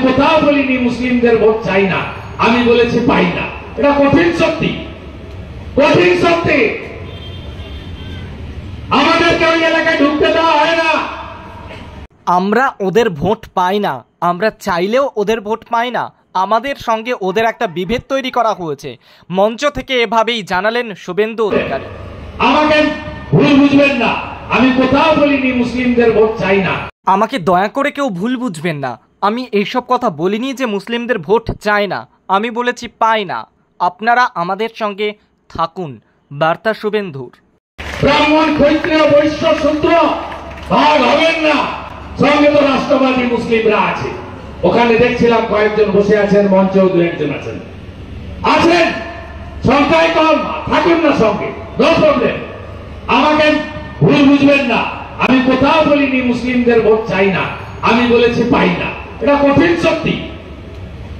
কোথাও বলিনি মুসলিমদের ভোট চাই না, আমি বলেছি পাই না। এটা কঠিন সত্যি, কঠিন সত্যি। আমাদেরকে ওই এলাকায় ঢুকতে দেওয়া হয় না। আমরা ওদের ভোট পাই না, আমরা চাইলেও ওদের ভোট পাই না। আমাদের সঙ্গে ওদের একটা বিভেদ তৈরি করা হয়েছে। মঞ্চ থেকে এভাবেই জানালেন শুভেন্দু অধিকারী। আমাকে ভুল বুঝবেন না, আমি কোথাও বলিনি মুসলিমদের ভোট চাই না। আমাকে দয়া করে কেউ ভুল বুঝবেন না, আমি এইসব কথা বলিনি যে মুসলিমদের ভোট চাই না, আমি বলেছি পাই না। আপনারা আমাদের সঙ্গে থাকুন, বার্তা শুভেন্দুর। ব্রাহ্মণ ক্ষত্রিয় বৈশ্য শূদ্র ভাগ হবেন না, সঙ্গে তো রাষ্ট্রবাদী মুসলিমরা আছে। ওখানে দেখছিলাম কয়েকজন বসে আছেন, মঞ্চেও দু একজন আছেন, সংখ্যায় কম, থাকুন না সঙ্গে, নো প্রবলেম। আমাকে ভুল বুঝবেন না, আমি কোথাও বলিনি মুসলিমদের ভোট চাই না, আমি বলেছি পাই না। এটা কঠিন সত্যি,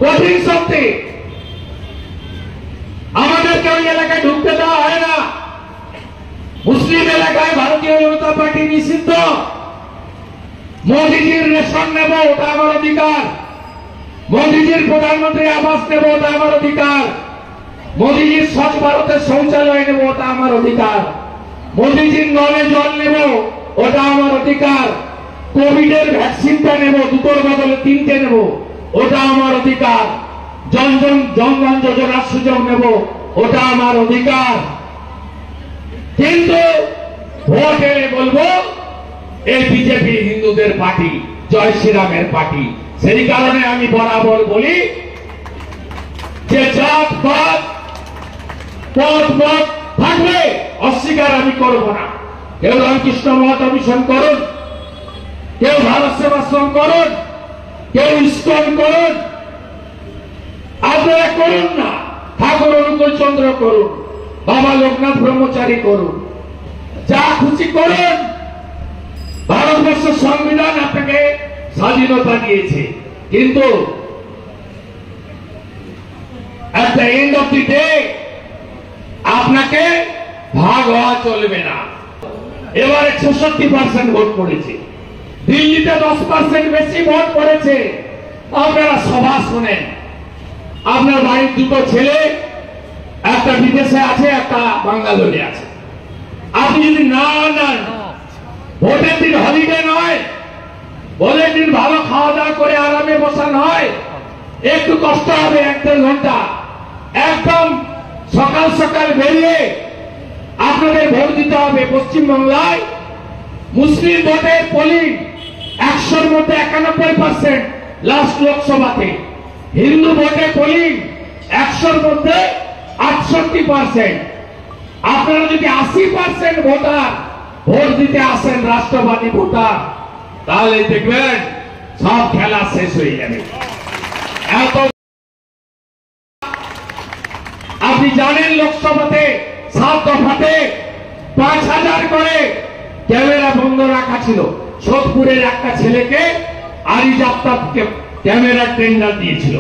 কঠিন সত্যি। আমাদেরকে ওই এলাকায় ঢুকতে দেওয়া হয় না। মুসলিম এলাকায় ভারতীয় জনতা পার্টি নিষিদ্ধ। মোদীজির রেশন নেব, ওটা আমার অধিকার। মোদীজির প্রধানমন্ত্রী আবাস নেব, ওটা আমার অধিকার। মোদীজির স্বচ্ছ ভারতের শৌচালয় নেব, ওটা আমার অধিকার। মোদীজির নলে জল নেব, ওটা আমার অধিকার। কোভিডের ভ্যাকসিনটা নেব, দুটোর বদলে তিনটে নেব, ওটা আমার অধিকার। জনধন যোজনার সুযোগ নেব, ওটা আমার অধিকার। কিন্তু ভোট এলে বলবো এই বিজেপি হিন্দুদের পার্টি, জয় শ্রীরামের পার্টি। সেই কারণে আমি বরাবর বলি যে জাত পাত পদ মত থাকবে, অস্বীকার আমি করব না। কেউ রামকৃষ্ণ মঠ মিশন করুন, কেউ ভারত সেবাশ্রম করুন, কেউ ইস্কন করুন, আপনারা করুন না। ঠাকুর অনুকূল চন্দ্র করুন, বাবা লোকনাথ ব্রহ্মচারী করুন, যা খুশি করুন। ভারতবর্ষের সংবিধান আপনাকে স্বাধীনতা দিয়েছে, কিন্তু at the end of the day আপনাকে ভাগ হওয়া চলবে না। এবারে 66% ভোট পড়েছে, দিল্লিতে 10% বেশি ভোট পড়েছে। আপনারা সভা শুনেন, আপনার বাড়ির দুটো ছেলে, একটা বিদেশে আছে, একটা বাঙ্গালোরে আছে। আপনি যদি না নেন, ভোটের দিন হলিডে নয়, ভোটের দিন ভালো খাওয়া দাওয়া করে আরামে বসা নয়, একটু কষ্ট হবে, 1-1.5 ঘন্টা। একদম সকাল সকাল বেরিয়ে আপনাদের ভোট দিতে হবে। পশ্চিমবাংলায় মুসলিম ভোটের পোলিং 100-র মধ্যে 91% লাস্ট লোকসভাতে। হিন্দু ভোটে পোলিং 100-র মধ্যে 68%। আপনারা যদি 80% ভোটার ভোট দিতে আসেন, রাষ্ট্রবাদী ভোটার, তাহলে দেখবেন সব খেলা শেষ হয়ে যাবে। আপনি জানেন লোকসভাতে 7 দফাতে 5,000 করে ক্যামেরা বন্ধ রাখা ছিল। সোদপুরের একটা ছেলেকে আরিজ আফতাবকে ক্যামেরা টেন্ডার দিয়েছিল।